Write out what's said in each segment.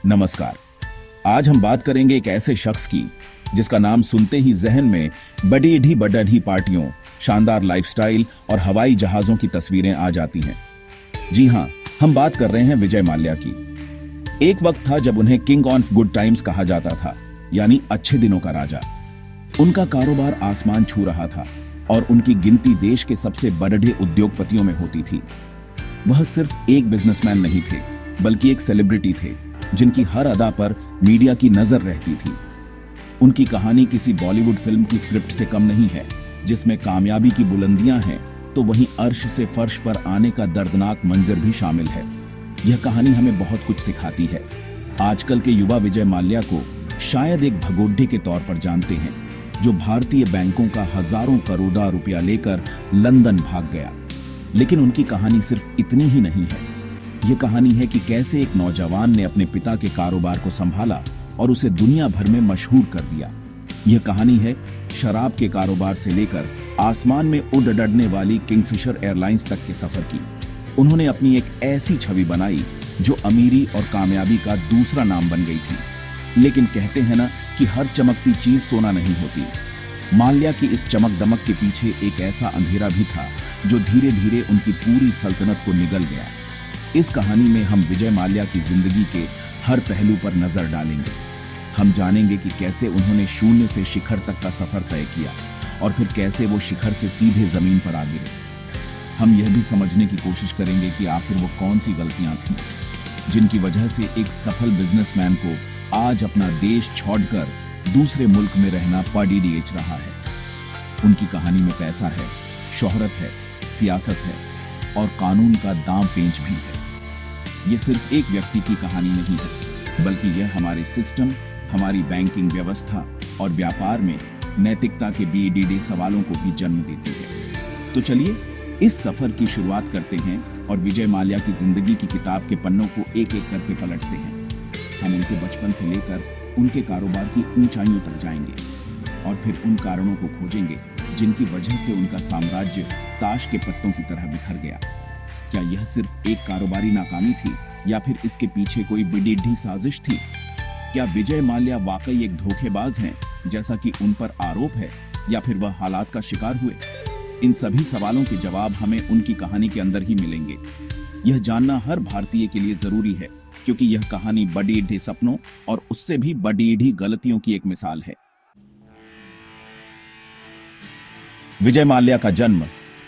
नमस्कार। आज हम बात करेंगे एक ऐसे शख्स की जिसका नाम सुनते ही जहन में बड़ी ढी बड़ी पार्टियों, शानदार लाइफस्टाइल और हवाई जहाजों की तस्वीरें आ जाती हैं। जी हां, हम बात कर रहे हैं विजय माल्या की। एक वक्त था जब उन्हें किंग ऑफ गुड टाइम्स कहा जाता था, यानी अच्छे दिनों का राजा। उनका कारोबार आसमान छू रहा था और उनकी गिनती देश के सबसे बड़े उद्योगपतियों में होती थी। वह सिर्फ एक बिजनेसमैन नहीं थे, बल्कि एक सेलिब्रिटी थे जिनकी हर अदा पर मीडिया की नजर रहती थी। उनकी कहानी किसी बॉलीवुड फिल्म की स्क्रिप्ट से कम नहीं है, जिसमें कामयाबी की बुलंदियां हैं तो वहीं अर्श से फर्श पर आने का दर्दनाक मंजर भी शामिल है। यह कहानी हमें बहुत कुछ सिखाती है। आजकल के युवा विजय माल्या को शायद एक भगोड़े के तौर पर जानते हैं, जो भारतीय बैंकों का हजारों करोड़ रुपया लेकर लंदन भाग गया। लेकिन उनकी कहानी सिर्फ इतनी ही नहीं है। यह कहानी है कि कैसे एक नौजवान ने अपने पिता के कारोबार को संभाला और उसे दुनिया भर में मशहूर कर दिया। यह कहानी है शराब के कारोबार से लेकर आसमान में उड़ने वाली किंगफिशर एयरलाइंस तक के सफर की। उन्होंने अपनी एक ऐसी छवि बनाई जो अमीरी और कामयाबी का दूसरा नाम बन गई थी। लेकिन कहते हैं ना कि हर चमकती चीज सोना नहीं होती। माल्या की इस चमक दमक के पीछे एक ऐसा अंधेरा भी था जो धीरे धीरे उनकी पूरी सल्तनत को निगल गया। इस कहानी में हम विजय माल्या की जिंदगी के हर पहलू पर नजर डालेंगे। हम जानेंगे कि कैसे उन्होंने शून्य से शिखर तक का सफर तय किया और फिर कैसे वो शिखर से सीधे जमीन पर आ गिरे। हम यह भी समझने की कोशिश करेंगे कि आखिर वो कौन सी गलतियां थीं जिनकी वजह से एक सफल बिजनेसमैन को आज अपना देश छोड़कर दूसरे मुल्क में रहना पड़ीडीएच रहा है। उनकी कहानी में पैसा है, शोहरत है, सियासत है और कानून का दांव पेंच भी है। ये सिर्फ एक व्यक्ति की कहानी नहीं है, बल्कि यह हमारे सिस्टम, हमारी बैंकिंग व्यवस्था और व्यापार में नैतिकता के बीडीडी सवालों को भी जन्म देती है। तो चलिए इस सफर की शुरुआत करते हैं और विजय माल्या की जिंदगी की किताब के पन्नों को एक एक करके पलटते हैं। हम उनके बचपन से लेकर उनके कारोबार की ऊंचाइयों तक जाएंगे और फिर उन कारणों को खोजेंगे जिनकी वजह से उनका साम्राज्य ताश के पत्तों की तरह बिखर गया। क्या यह सिर्फ एक कारोबारी नाकामी थी या फिर इसके पीछे कोई बड़ी साजिश थी? क्या विजय माल्या वाकई एक धोखेबाज हैं, जैसा कि उन पर आरोप है, या फिर वह हालात का शिकार हुए? इन सभी सवालों के जवाब हमें उनकी कहानी के अंदर ही मिलेंगे। यह जानना हर भारतीय के लिए जरूरी है, क्योंकि यह कहानी बड़ी सपनों और उससे भी बड़ी गलतियों की एक मिसाल है। विजय माल्या का जन्म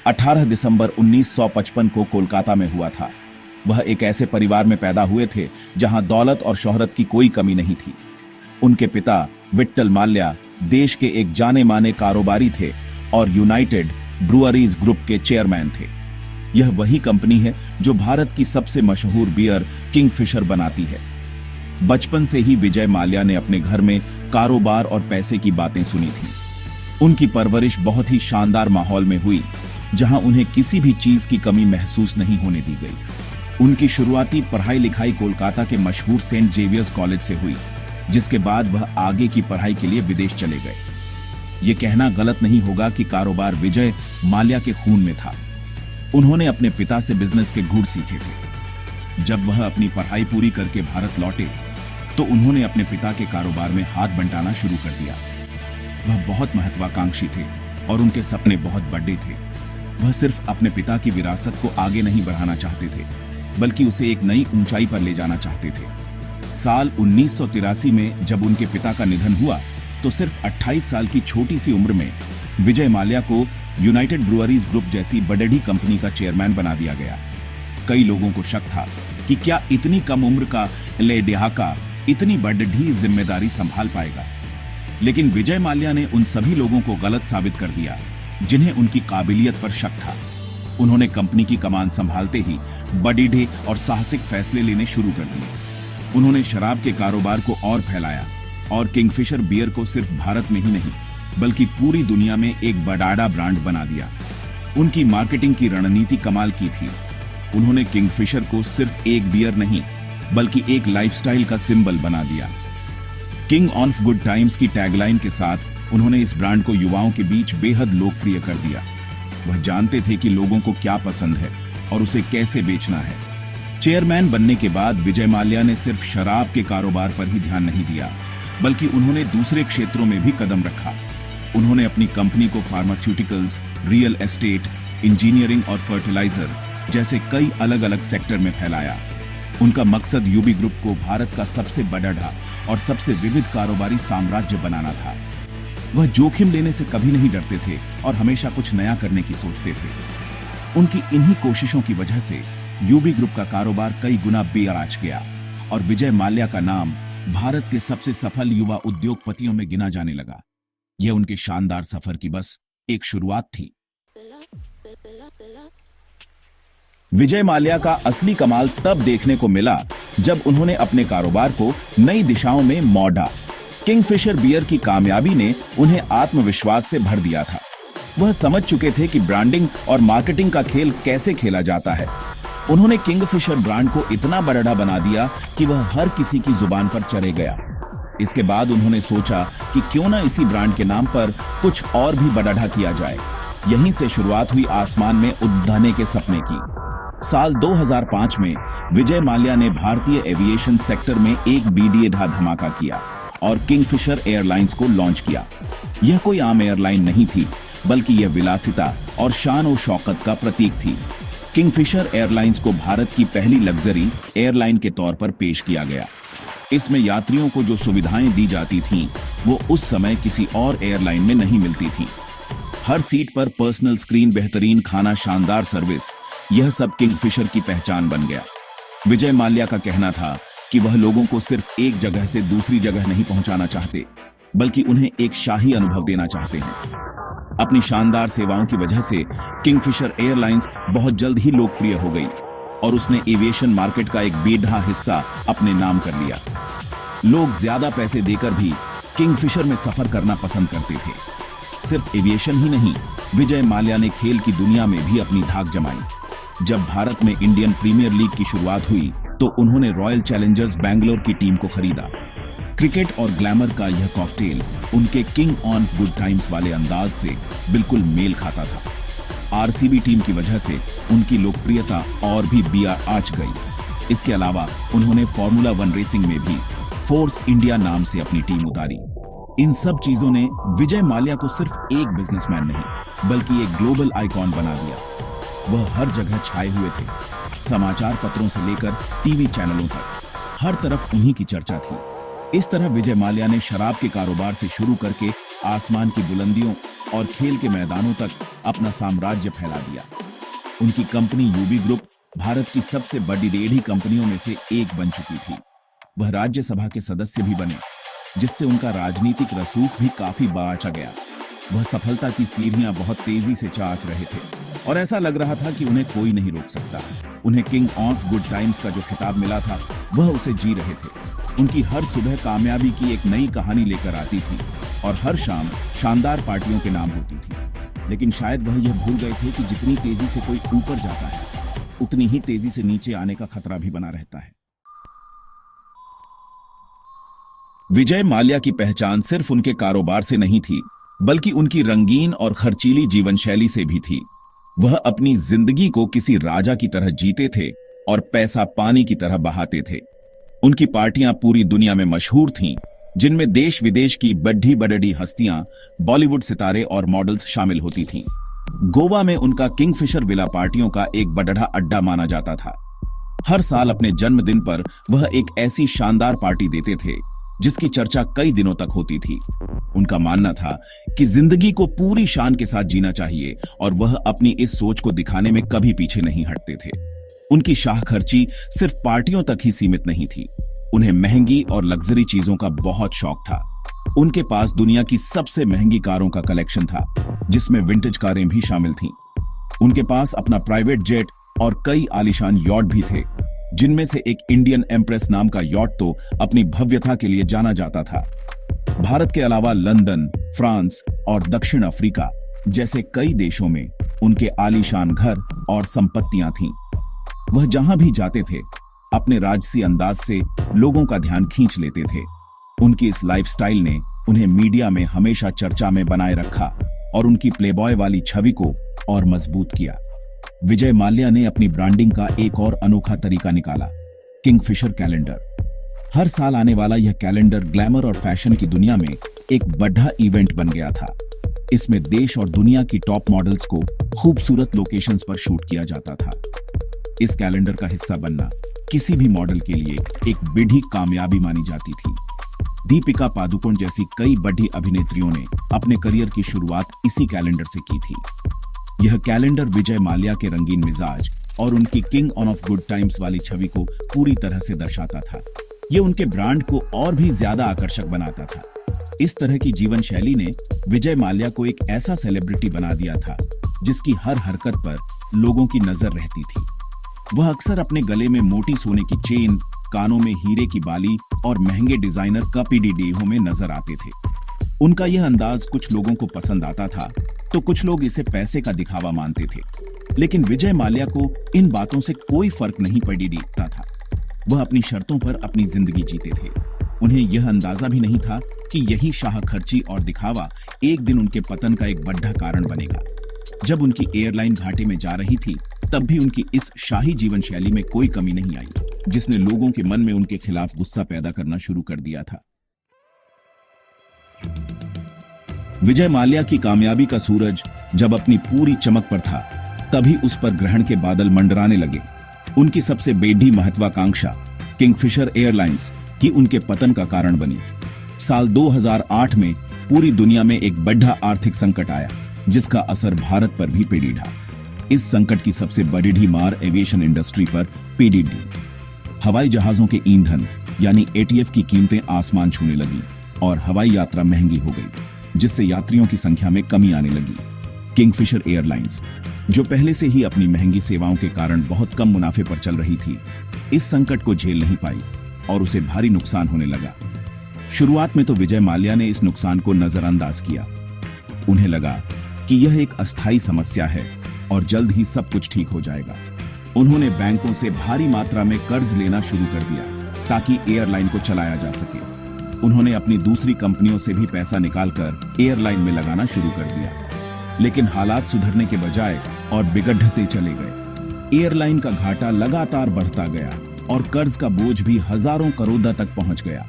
18 दिसंबर 1955 को कोलकाता में हुआ था। वह एक ऐसे परिवार में पैदा हुए थे जहां दौलत और शोहरत की कोई कमी नहीं थी। उनके पिता विट्ठल माल्या देश के एक जाने माने कारोबारी थे और यूनाइटेड ब्रुअरीज ग्रुप के चेयरमैन थे। यह वही कंपनी है जो भारत की सबसे मशहूर बियर किंगफिशर बनाती है। बचपन से ही विजय माल्या ने अपने घर में कारोबार और पैसे की बातें सुनी थी। उनकी परवरिश बहुत ही शानदार माहौल में हुई, जहां उन्हें किसी भी चीज की कमी महसूस नहीं होने दी गई। उनकी शुरुआती पढ़ाई लिखाई कोलकाता के मशहूर सेंट जेवियर्स कॉलेज से हुई, जिसके बाद वह आगे की पढ़ाई के लिए विदेश चले गए। यह कहना गलत नहीं होगा कि कारोबार विजय माल्या के खून में था। उन्होंने अपने पिता से बिजनेस के गुर सीखे थे। जब वह अपनी पढ़ाई पूरी करके भारत लौटे तो उन्होंने अपने पिता के कारोबार में हाथ बंटाना शुरू कर दिया। वह बहुत महत्वाकांक्षी थे और उनके सपने बहुत बड़े थे। वह सिर्फ अपने पिता की विरासत को आगे नहीं बढ़ाना चाहते थे, बल्कि उसे एक नई ऊंचाई पर ले जाना चाहते थे। साल 1983 में जब उनके पिता का निधन हुआ तो सिर्फ 28 साल की छोटी सी उम्र में विजय माल्या को यूनाइटेड ब्रुअरीज ग्रुप जैसी बड़ी कंपनी का चेयरमैन बना दिया गया। कई लोगों को शक था कि क्या इतनी कम उम्र का लेडहाका इतनी बड़ी जिम्मेदारी संभाल पाएगा, लेकिन विजय माल्या ने उन सभी लोगों को गलत साबित कर दिया जिन्हें उनकी काबिलियत पर शक था। उन्होंने कंपनी की कमान संभालते ही बड़े और साहसिक फैसले लेने शुरू कर दिए। उन्होंने शराब के कारोबार को और फैलाया और किंगफिशर बियर को सिर्फ भारत में ही नहीं बल्कि पूरी दुनिया में एक बड़ा ब्रांड बना दिया। उनकी मार्केटिंग की रणनीति कमाल की थी। उन्होंने किंगफिशर को सिर्फ एक बियर नहीं बल्कि एक लाइफस्टाइल का सिंबल बना दिया। किंग ऑफ गुड टाइम्स की टैगलाइन के साथ उन्होंने इस ब्रांड को युवाओं के बीच बेहद लोकप्रिय कर दिया। वह जानते थे कि लोगों को क्या पसंद है और उसे कैसे बेचना है। चेयरमैन बनने के बाद विजय माल्या ने सिर्फ शराब के कारोबार पर ही ध्यान नहीं दिया, बल्कि उन्होंने दूसरे क्षेत्रों में भी कदम रखा। उन्होंने अपनी कंपनी को फार्मास्यूटिकल्स, रियल एस्टेट, इंजीनियरिंग और फर्टिलाइजर जैसे कई अलग अलग सेक्टर में फैलाया। उनका मकसद यूबी ग्रुप को भारत का सबसे बड़ा और सबसे विविध कारोबारी साम्राज्य बनाना था। वह जोखिम लेने से कभी नहीं डरते थे और हमेशा कुछ नया करने की सोचते थे। उनकी इन्हीं कोशिशों की वजह से यूबी ग्रुप का कारोबार कई गुना बेआराज गया और विजय माल्या का नाम भारत के सबसे सफल युवा उद्योगपतियों में गिना जाने लगा। यह उनके शानदार सफर की बस एक शुरुआत थी। विजय माल्या का असली कमाल तब देखने को मिला जब उन्होंने अपने कारोबार को नई दिशाओं में मोड़ा। किंगफिशर बियर की कामयाबी ने उन्हें आत्मविश्वास से भर दिया था। वह समझ चुके थे कि ब्रांडिंग और मार्केटिंग का खेल कैसे खेला जाता है। उन्होंने किंगफिशर ब्रांड को इतना बड़ा बना दिया कि वह हर किसी की जुबान पर चढ़े गया। इसके बाद उन्होंने सोचा कि क्यों ना इसी ब्रांड के नाम पर कुछ और भी बड़ा किया जाए। यहीं से शुरुआत हुई आसमान में उड़ने के सपने की। साल 2005 में विजय माल्या ने भारतीय एविएशन सेक्टर में एक बीडीए धमाका किया और किंगफिशर एयरलाइंस को लॉन्च किया। यह कोई आम एयरलाइन नहीं थी, बल्कि यह विलासिता और शान और शौकत का प्रतीक थी। किंगफिशर एयरलाइंस को भारत की पहली लग्जरी एयरलाइन के तौर पर पेश किया गया। इसमें यात्रियों को जो सुविधाएं दी जाती थीं, वो उस समय किसी और एयरलाइन में नहीं मिलती थीं। हर सीट पर पर्सनल स्क्रीन, बेहतरीन खाना, शानदार सर्विस, यह सब किंगफिशर की पहचान बन गया। विजय माल्या का कहना था कि वह लोगों को सिर्फ एक जगह से दूसरी जगह नहीं पहुंचाना चाहते, बल्कि उन्हें एक शाही अनुभव देना चाहते हैं। अपनी शानदार सेवाओं की वजह से किंगफिशर एयरलाइंस बहुत जल्द ही लोकप्रिय हो गई और उसने एविएशन मार्केट का एक बेढा हिस्सा अपने नाम कर लिया। लोग ज्यादा पैसे देकर भी किंगफिशर में सफर करना पसंद करते थे। सिर्फ एविएशन ही नहीं, विजय माल्या ने खेल की दुनिया में भी अपनी धाक जमाई। जब भारत में इंडियन प्रीमियर लीग की शुरुआत हुई तो उन्होंने रॉयल चैलेंजर्स बैंगलोर की टीम को खरीदा। क्रिकेट और ग्लैमर का यह कॉकटेल उनके किंग ऑन गुड टाइम्स वाले अंदाज से बिल्कुल मेल खाता था। आरसीबी टीम की वजह से उनकी लोकप्रियता और भी बेआराज गई। इसके अलावा उन्होंने फॉर्मूला 1 रेसिंग में भी फोर्स इंडिया नाम से अपनी टीम उतारी। इन सब चीजों ने विजय माल्या को सिर्फ एक बिजनेसमैन नहीं, बल्कि एक ग्लोबल आइकॉन बना दिया। वह हर जगह छाए हुए थे, समाचार पत्रों से लेकर टीवी चैनलों तक, हर तरफ उन्हीं की चर्चा थी। इस तरह विजय माल्या ने शराब के कारोबार से शुरू करके आसमान की बुलंदियों और खेल के मैदानों तक अपना साम्राज्य फैला दिया। उनकी कंपनी यूबी ग्रुप भारत की सबसे बड़ी डेढ़ी कंपनियों में से एक बन चुकी थी। वह राज्यसभा के सदस्य भी बने, जिससे उनका राजनीतिक रसूख भी काफी बढ़ा गया। वह सफलता की सीढ़ियां बहुत तेजी से चाच रहे थे और ऐसा लग रहा था कि उन्हें कोई नहीं रोक सकता। उन्हें किंग ऑफ गुड टाइम्स का जो खिताब मिला था, वह उसे जी रहे थे। उनकी हर सुबह कामयाबी की एक नई कहानी लेकर आती थी और हर शाम शानदार पार्टियों के नाम होती थी। लेकिन शायद वह यह भूल गए थे कि जितनी तेजी से कोई ऊपर जाता है, उतनी ही तेजी से नीचे आने का खतरा भी बना रहता है। विजय माल्या की पहचान सिर्फ उनके कारोबार से नहीं थी, बल्कि उनकी रंगीन और खर्चीली जीवन शैली से भी थी। वह अपनी जिंदगी को किसी राजा की तरह जीते थे और पैसा पानी की तरह बहाते थे। उनकी पार्टियां पूरी दुनिया में मशहूर थीं, जिनमें देश विदेश की बड़ी बड़ी हस्तियां, बॉलीवुड सितारे और मॉडल्स शामिल होती थीं। गोवा में उनका किंगफिशर विला पार्टियों का एक बड़ा अड्डा माना जाता था। हर साल अपने जन्मदिन पर वह एक ऐसी शानदार पार्टी देते थे जिसकी चर्चा कई दिनों तक होती थी। उनका मानना था कि जिंदगी को पूरी शान के साथ जीना चाहिए और वह अपनी इस सोच को दिखाने में कभी पीछे नहीं हटते थे। उनकी शाह खर्ची सिर्फ पार्टियों तक ही सीमित नहीं थी। उन्हें महंगी और लग्जरी चीजों का बहुत शौक था। उनके पास दुनिया की सबसे महंगी कारों का कलेक्शन था, जिसमें विंटेज कारें भी शामिल थीं। उनके पास अपना प्राइवेट जेट और कई आलीशान यॉट भी थे, जिनमें से एक इंडियन एम्प्रेस नाम का यॉट तो अपनी भव्यता के लिए जाना जाता था। भारत के अलावा लंदन, फ्रांस और दक्षिण अफ्रीका जैसे कई देशों में उनके आलीशान घर और संपत्तियां थीं। वह जहां भी जाते थे, अपने राजसी अंदाज से लोगों का ध्यान खींच लेते थे। उनकी इस लाइफस्टाइल ने उन्हें मीडिया में हमेशा चर्चा में बनाए रखा और उनकी प्लेबॉय वाली छवि को और मजबूत किया। विजय माल्या ने अपनी ब्रांडिंग का एक और अनोखा तरीका निकाला, किंगफिशर कैलेंडर। हर साल आने वाला यह कैलेंडर ग्लैमर और फैशन की दुनिया में एक बड़ा इवेंट बन गया था। इसमें देश और दुनिया की टॉप मॉडल्स को खूबसूरत लोकेशंस पर शूट किया जाता था। इस कैलेंडर का हिस्सा बनना किसी भी मॉडल के लिए एक बड़ी कामयाबी मानी जाती थी। दीपिका पादुकोण जैसी कई बड़ी अभिनेत्रियों ने अपने करियर की शुरुआत इसी कैलेंडर से की थी। यह कैलेंडर विजय माल्या के रंगीन मिजाज और उनकी किंग ऑफ गुड टाइम्स वाली छवि को पूरी तरह से दर्शाता था। यह उनके ब्रांड को और भी ज्यादा आकर्षक बनाता था। इस तरह की जीवन शैली ने विजय माल्या को एक ऐसा सेलिब्रिटी बना दिया था जिसकी हर हरकत पर लोगों की नजर रहती थी। वह अक्सर अपने गले में मोटी सोने की चेन, कानों में हीरे की बाली और महंगे डिजाइनर कपड़ी देहों में नजर आते थे। उनका यह अंदाज कुछ लोगों को पसंद आता था तो कुछ लोग इसे पैसे का दिखावा मानते थे, लेकिन विजय माल्या को इन बातों से कोई फर्क नहीं पड़ता था। वह अपनी शर्तों पर अपनी जिंदगी जीते थे। उन्हें यह अंदाजा भी नहीं था कि यही शाहखर्ची और दिखावा एक दिन उनके पतन का एक बड़ा कारण बनेगा। जब उनकी एयरलाइन घाटे में जा रही थी, तब भी उनकी इस शाही जीवन शैली में कोई कमी नहीं आई, जिसने लोगों के मन में उनके खिलाफ गुस्सा पैदा करना शुरू कर दिया था। विजय माल्या की कामयाबी का सूरज जब अपनी पूरी चमक पर था, तभी उस पर ग्रहण के बादल मंडराने लगे। उनकी सबसे बड़ी महत्वाकांक्षा किंगफिशर एयरलाइंस ही उनके पतन का कारण बनी। साल 2008 में पूरी दुनिया में एक बड़ा आर्थिक संकट आया, जिसका असर भारत पर भी पड़ा। इस संकट की सबसे बड़ी मार एविएशन इंडस्ट्री पर पड़ी। हवाई जहाजों के ईंधन यानी एटीएफ की कीमतें आसमान छूने लगी और हवाई यात्रा महंगी हो गई, जिससे यात्रियों की संख्या में कमी आने लगी। किंगफिशर एयरलाइंस, जो पहले से ही अपनी महंगी सेवाओं के कारण बहुत कम मुनाफे पर चल रही थी, इस संकट को झेल नहीं पाई और उसे भारी नुकसान होने लगा। शुरुआत में तो विजय माल्या ने इस नुकसान को नजरअंदाज किया। उन्हें लगा कि यह एक अस्थायी समस्या है और जल्द ही सब कुछ ठीक हो जाएगा। उन्होंने बैंकों से भारी मात्रा में कर्ज लेना शुरू कर दिया ताकि एयरलाइन को चलाया जा सके। उन्होंने अपनी दूसरी कंपनियों से भी पैसा निकालकर एयरलाइन में लगाना शुरू कर दिया, लेकिन हालात सुधरने के बजाय और बिगड़ते चले गए। एयरलाइन का घाटा लगातार बढ़ता गया और कर्ज का बोझ भी हजारों करोड़ तक पहुंच गया।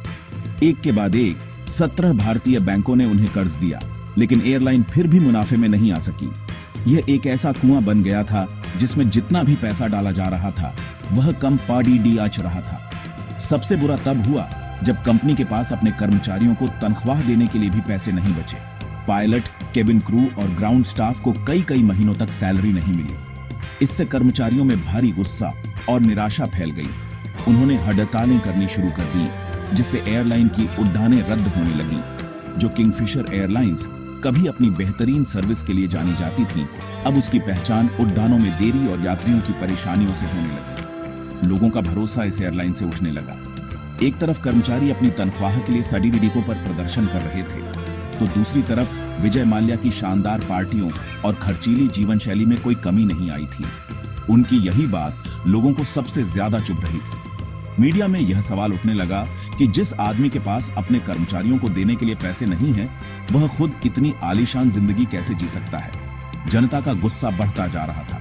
एक के बाद एक 17 भारतीय बैंकों ने उन्हें कर्ज दिया, लेकिन एयरलाइन फिर भी मुनाफे में नहीं आ सकी। यह एक ऐसा कुआं बन गया था जिसमें जितना भी पैसा डाला जा रहा था, वह कम पाड़ी आच रहा था। सबसे बुरा तब हुआ जब कंपनी के पास अपने कर्मचारियों को तनख्वाह देने के लिए भी पैसे नहीं बचे। पायलट, केबिन क्रू और ग्राउंड स्टाफ को कई महीनों तक सैलरी नहीं मिली। इससे कर्मचारियों में भारी गुस्सा और निराशा फैल गई। उन्होंने हड़तालें करनी शुरू कर दी, जिससे एयरलाइन की उड़ानें रद्द होने लगी। जो किंगफिशर एयरलाइंस कभी अपनी बेहतरीन सर्विस के लिए जानी जाती थी, अब उसकी पहचान उड़ानों में देरी और यात्रियों की परेशानियों से होने लगी। लोगों का भरोसा इस एयरलाइन से उठने लगा। एक तरफ कर्मचारी अपनी तनख्वाह के लिए सड़ीगड़ियों पर प्रदर्शन कर रहे थे, तो दूसरी तरफ विजय माल्या की शानदार पार्टियों और खर्चीली जीवन शैली में कोई कमी नहीं आई थी। उनकी यही बात लोगों को सबसे ज्यादा चुभ रही थी। मीडिया में यह सवाल उठने लगा कि जिस आदमी के पास अपने कर्मचारियों को देने के लिए पैसे नहीं हैं, वह खुद इतनी आलीशान जिंदगी कैसे जी सकता है। जनता का गुस्सा बढ़ता जा रहा था।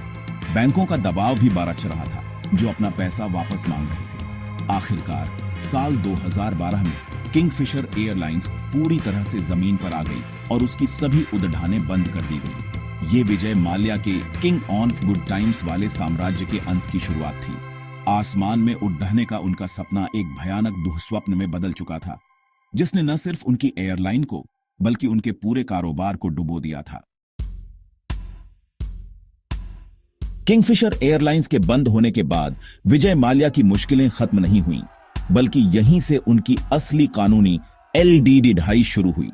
बैंकों का दबाव भी बरछ रहा था, जो अपना पैसा वापस मांग रहे थे। आखिरकार साल 2012 में किंगफिशर एयरलाइंस पूरी तरह से जमीन पर आ गई और उसकी सभी उड़ानें बंद कर दी गई। ये विजय माल्या के किंग ऑफ गुड टाइम्स वाले साम्राज्य के अंत की शुरुआत थी। आसमान में उड़ने का उनका सपना एक भयानक दुःस्वप्न में बदल चुका था, जिसने न सिर्फ उनकी एयरलाइन को बल्कि उनके पूरे कारोबार को डुबो दिया था। किंगफिशर एयरलाइंस के बंद होने के बाद विजय माल्या की मुश्किलें खत्म नहीं हुईं, बल्कि यहीं से उनकी असली कानूनी LD ढाई शुरू हुई।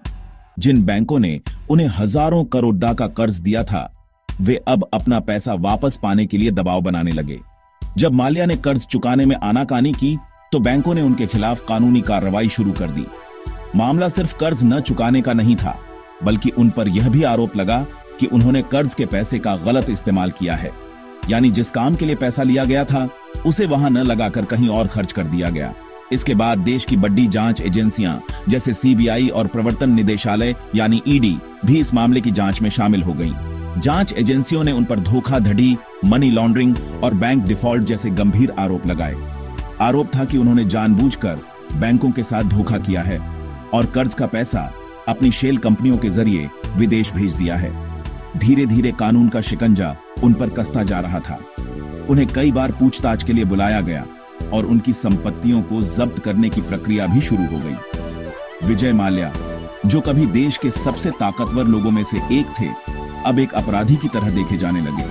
जिन बैंकों ने उन्हें हजारों करोड़ का कर्ज दिया था, वे अब अपना पैसा वापस पाने के लिए दबाव बनाने लगे। जब माल्या ने कर्ज चुकाने में आनाकानी की, तो बैंकों ने उनके खिलाफ कानूनी कार्रवाई शुरू कर दी। मामला सिर्फ कर्ज न चुकाने का नहीं था, बल्कि उन पर यह भी आरोप लगा कि उन्होंने कर्ज के पैसे का गलत इस्तेमाल किया है, यानी जिस काम के लिए पैसा लिया गया था, उसे वहां न लगाकर कहीं और खर्च कर दिया गया। इसके बाद देश की बड़ी जांच एजेंसियां जैसे CBI और प्रवर्तन निदेशालय यानी ED भी इस मामले की जांच में शामिल हो गईं। जांच एजेंसियों ने उन पर धोखाधड़ी, मनी लॉन्ड्रिंग और बैंक डिफॉल्ट जैसे गंभीर आरोप लगाए। आरोप था कि उन्होंने जानबूझकर बैंकों के साथ धोखा किया है और कर्ज का पैसा अपनी शेल कंपनियों के जरिए विदेश भेज दिया है। धीरे धीरे कानून का शिकंजा उन पर कसता जा रहा था। उन्हें कई बार पूछताछ के लिए बुलाया गया और उनकी संपत्तियों को जब्त करने की प्रक्रिया भी शुरू हो गई। विजय माल्या, जो कभी देश के सबसे ताकतवर लोगों में से एक थे, अब एक अपराधी की तरह देखे जाने लगे।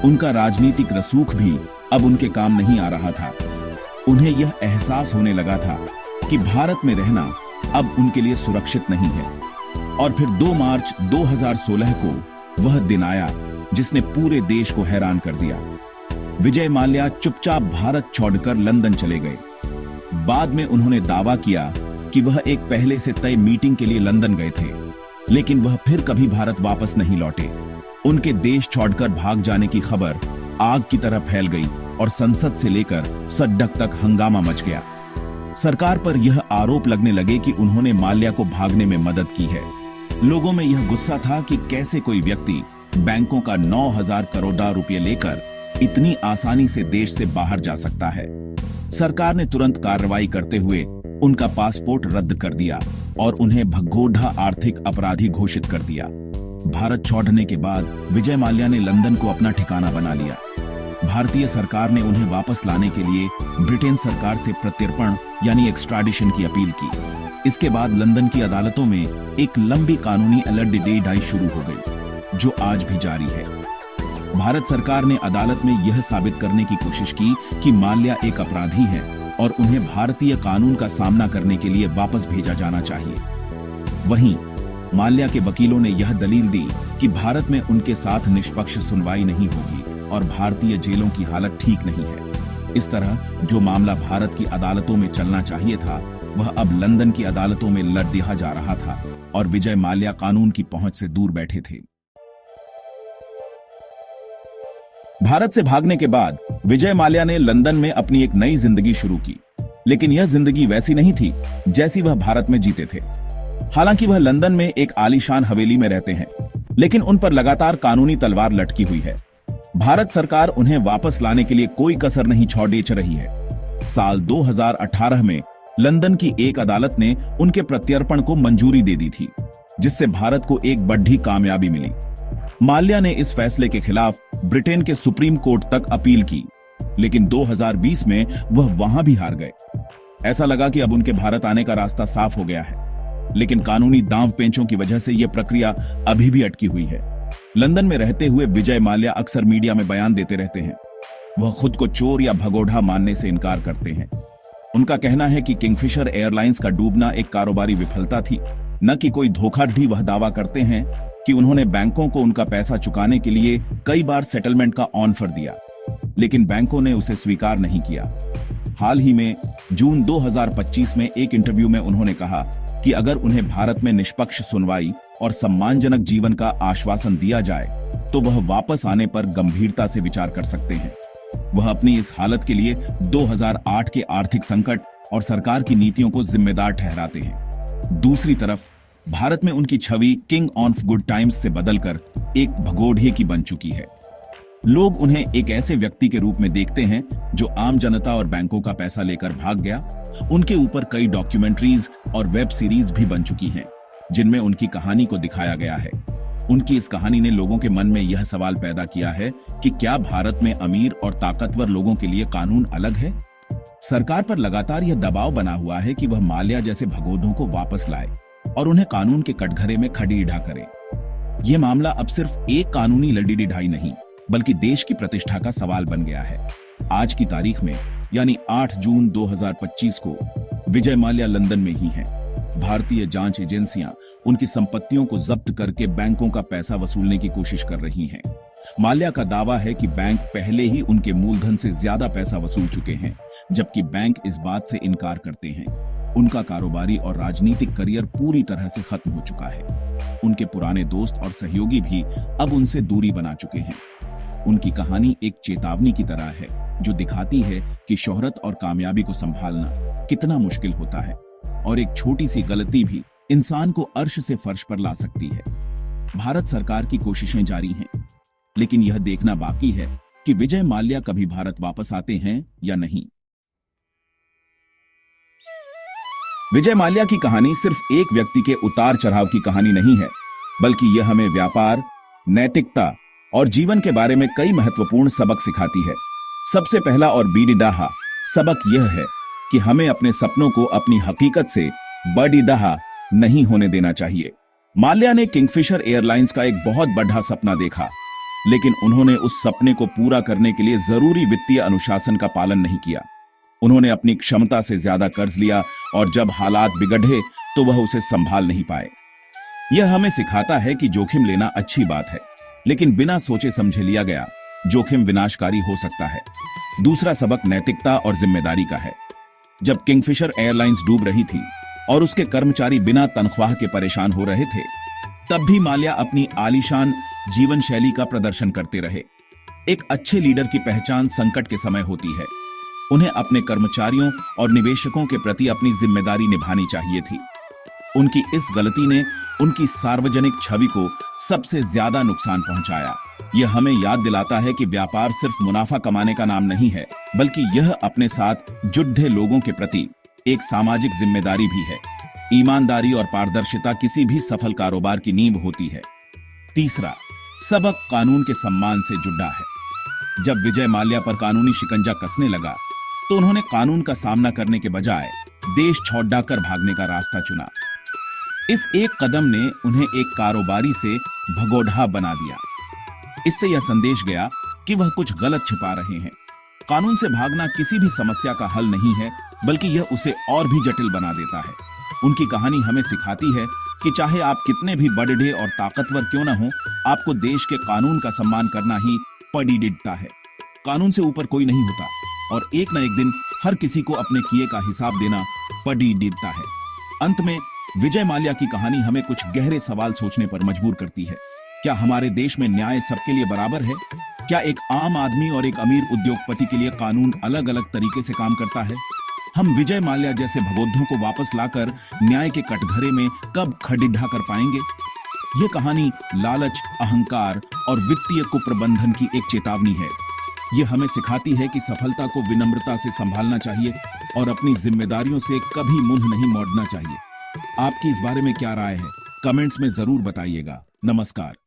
उनका राजनीतिक रसूख भी अब उनके काम नहीं आ रहा था। उन्हें यह एहसास होने लगा था कि भारत में रहना अब उनके लिए सुरक्षित नहीं है। और फिर 2 मार्च 2016 को वह दिन आया जिसने पूरे देश को हैरान कर दिया। विजय माल्या चुपचाप भारत छोड़कर लंदन चले गए। बाद में उन्होंने दावा किया कि वह एक पहले से तय मीटिंग के लिए लंदन गए थे, लेकिन वह फिर कभी भारत वापस नहीं लौटे। उनके देश छोड़कर भाग जाने की खबर आग की तरह फैल गई और संसद से लेकर सड़क तक हंगामा मच गया। सरकार पर यह आरोप लगने लगे कि उन्होंने माल्या को भागने में मदद की है। लोगों में यह गुस्सा था कि कैसे कोई व्यक्ति बैंकों का 9,000 करोड़ रुपए लेकर इतनी आसानी से देश से बाहर जा सकता है। सरकार ने तुरंत कार्रवाई करते हुए उनका पासपोर्ट रद्द कर दिया और उन्हें भगोड़ा आर्थिक अपराधी घोषित कर दिया। भारत छोड़ने के बाद विजय माल्या ने लंदन को अपना ठिकाना बना लिया। भारतीय सरकार ने उन्हें वापस लाने के लिए ब्रिटेन सरकार से प्रत्यर्पण यानी एक्स्ट्राडिशन की अपील की। इसके बाद लंदन की अदालतों में एक लंबी कानूनी लड़ाई शुरू हो गई, जो आज भी जारी है। भारत सरकार ने अदालत में यह साबित करने की कोशिश की कि माल्या एक अपराधी है और उन्हें भारतीय कानून का सामना करने के लिए वापस भेजा जाना चाहिए। वहीं माल्या के वकीलों ने यह दलील दी कि भारत में उनके साथ निष्पक्ष सुनवाई नहीं होगी और भारतीय जेलों की हालत ठीक नहीं है। इस तरह जो मामला भारत की अदालतों में चलना चाहिए था, वह अब लंदन की अदालतों में लड़ दिया जा रहा था और विजय माल्या कानून की पहुंच से दूर बैठे थे। भारत से भागने के बाद विजय माल्या ने लंदन में अपनी एक नई जिंदगी शुरू की, लेकिन यह जिंदगी वैसी नहीं थी जैसी वह भारत में जीते थे। हालांकि वह लंदन में एक आलीशान हवेली में रहते हैं, लेकिन उन पर लगातार कानूनी तलवार लटकी हुई है। भारत सरकार उन्हें वापस लाने के लिए कोई कसर नहीं छोड़ रही है। साल 2018 में लंदन की एक अदालत ने उनके प्रत्यर्पण को मंजूरी दे दी थी, जिससे भारत को एक बड़ी कामयाबी मिली। माल्या ने इस फैसले के खिलाफ ब्रिटेन के सुप्रीम कोर्ट तक अपील की, लेकिन 2020 में वह वहां भी हार गए। ऐसा लगा कि अब उनके भारत आने का रास्ता साफ हो गया है, लेकिन कानूनी दांव पेंचों की वजह से यह प्रक्रिया अभी भी अटकी हुई है। लंदन में रहते हुए विजय माल्या अक्सर मीडिया में बयान देते रहते हैं। वह खुद को चोर या भगोड़ा मानने से इनकार करते हैं। उनका कहना है कि किंगफिशर एयरलाइंस का डूबना एक कारोबारी विफलता थी, न कि कोई धोखाधड़ी। वह दावा करते हैं कि उन्होंने बैंकों को उनका पैसा चुकाने के लिए कई बार सेटलमेंट का ऑफर दिया, लेकिन बैंकों ने उसे स्वीकार नहीं किया। हाल ही में जून 2025 में एक इंटरव्यू में उन्होंने कहा कि अगर उन्हें भारत में निष्पक्ष सुनवाई और सम्मानजनक जीवन का आश्वासन दिया जाए तो वह वापस आने पर गंभीरता से विचार कर सकते हैं। वह अपनी इस हालत के लिए 2008 के आर्थिक संकट और सरकार की नीतियों को जिम्मेदार ठहराते हैं। दूसरी तरफ भारत में उनकी छवि किंग ऑफ गुड टाइम्स से बदलकर एक भगोड़े की बन चुकी है। लोग उन्हें एक ऐसे व्यक्ति के रूप में देखते हैं जो आम जनता और बैंकों का पैसा लेकर भाग गया। उनके ऊपर कई डॉक्यूमेंट्रीज और वेब सीरीज भी बन चुकी हैं, जिनमें उनकी कहानी को दिखाया गया है। उनकी इस कहानी ने लोगों के मन में यह सवाल पैदा किया है कि क्या भारत में अमीर और ताकतवर लोगों के लिए कानून अलग है? सरकार पर लगातार यह दबाव बना हुआ है कि वह माल्या जैसे भगोड़ों को वापस लाए और उन्हें कानून के कटघरे में खड़ीढ़ा करे। यह मामला अब सिर्फ एक कानूनी लड़ाई नहीं, बल्कि देश की प्रतिष्ठा का सवाल बन गया है। आज की तारीख में यानी 8 जून 2025 को विजय माल्या लंदन में ही हैं। भारतीय जांच एजेंसियां उनकी संपत्तियों को जब्त करके बैंकों का पैसा वसूलने की कोशिश कर रही हैं। माल्या का दावा है कि बैंक पहले ही उनके मूलधन से ज्यादा पैसा वसूल चुके हैं, जबकि बैंक इस बात से इनकार करते हैं। उनका कारोबारी और राजनीतिक करियर पूरी तरह से खत्म हो चुका है। उनके पुराने दोस्त और सहयोगी भी अब उनसे दूरी बना चुके हैं। उनकी कहानी एक चेतावनी की तरह है, जो दिखाती है कि शोहरत और कामयाबी को संभालना कितना मुश्किल होता है और एक छोटी सी गलती भी इंसान को अर्श से फर्श पर ला सकती है। भारत सरकार की कोशिशें जारी हैं, लेकिन यह देखना बाकी है कि भारत में कि विजय माल्या कभी भारत वापस आते हैं या नहीं। विजय माल्या की कहानी सिर्फ एक व्यक्ति के उतार चढ़ाव की कहानी नहीं है, बल्कि यह हमें व्यापार, नैतिकता और जीवन के बारे में कई महत्वपूर्ण सबक सिखाती है। सबसे पहला और बीडीडाहा सबक यह है कि हमें अपने सपनों को अपनी हकीकत से बड़ीडाहा नहीं होने देना चाहिए। माल्या ने किंगफिशर एयरलाइंस का एक बहुत बड़ा सपना देखा, लेकिन उन्होंने उस सपने को पूरा करने के लिए जरूरी वित्तीय अनुशासन का पालन नहीं किया। उन्होंने अपनी क्षमता से ज्यादा कर्ज लिया और जब हालात बिगड़े तो वह उसे संभाल नहीं पाए। यह हमें सिखाता है कि जोखिम लेना अच्छी बात है, लेकिन बिना सोचे समझे लिया गया जोखिम विनाशकारी हो सकता है। दूसरा सबक नैतिकता और जिम्मेदारी का है। जब किंगफिशर एयरलाइंस डूब रही थी और उसके कर्मचारी बिना तनख्वाह के परेशान हो रहे थे, तब भी माल्या अपनी आलीशान जीवन शैली का प्रदर्शन करते रहे। एक अच्छे लीडर की पहचान संकट के समय होती है। उन्हें अपने कर्मचारियों और निवेशकों के प्रति अपनी जिम्मेदारी निभानी चाहिए थी। उनकी इस गलती ने उनकी सार्वजनिक छवि को सबसे ज्यादा नुकसान पहुंचाया। यह हमें याद दिलाता है कि व्यापार सिर्फ मुनाफा कमाने का नाम नहीं है, बल्कि यह अपने साथ जुड़े लोगों के प्रति एक सामाजिक जिम्मेदारी भी है। ईमानदारी और पारदर्शिता किसी भी सफल कारोबार की नींव होती है। तीसरा सबक कानून के सम्मान से जुड़ा है। जब विजय माल्या पर कानूनी शिकंजा कसने लगा, तो उन्होंने कानून का सामना करने के बजाय देश छोड़कर भागने का रास्ता चुना। इस एक कदम ने उन्हें एक कारोबारी से भगोड़ा बना दिया। इससे यह संदेश गया कि वह कुछ गलत छिपा रहे हैं। कानून से भागना किसी भी समस्या का हल नहीं है, बल्कि यह उसे और भी जटिल बना देता है। उनकी कहानी हमें सिखाती है कि चाहे आप कितने भी बड़े और ताकतवर क्यों न हो, आपको देश के कानून का सम्मान करना ही पड़ीडिडता है। कानून से ऊपर कोई नहीं होता और एक न एक दिन हर किसी को अपने किए का हिसाब देना पड़ीडिडता है। अंत में विजय माल्या की कहानी हमें कुछ गहरे सवाल सोचने पर मजबूर करती है। क्या हमारे देश में न्याय सबके लिए बराबर है? क्या एक आम आदमी और एक अमीर उद्योगपति के लिए कानून अलग अलग तरीके से काम करता है? हम विजय माल्या जैसे भगोद्धों को वापस लाकर न्याय के कटघरे में कब खड़िढ़ा कर पाएंगे? यह कहानी लालच, अहंकार और वित्तीय कुप्रबंधन की एक चेतावनी है। यह हमें सिखाती है कि सफलता को विनम्रता से संभालना चाहिए और अपनी जिम्मेदारियों से कभी मुंह नहीं मोड़ना चाहिए। आपकी इस बारे में क्या राय है? कमेंट्स में जरूर बताइएगा। नमस्कार।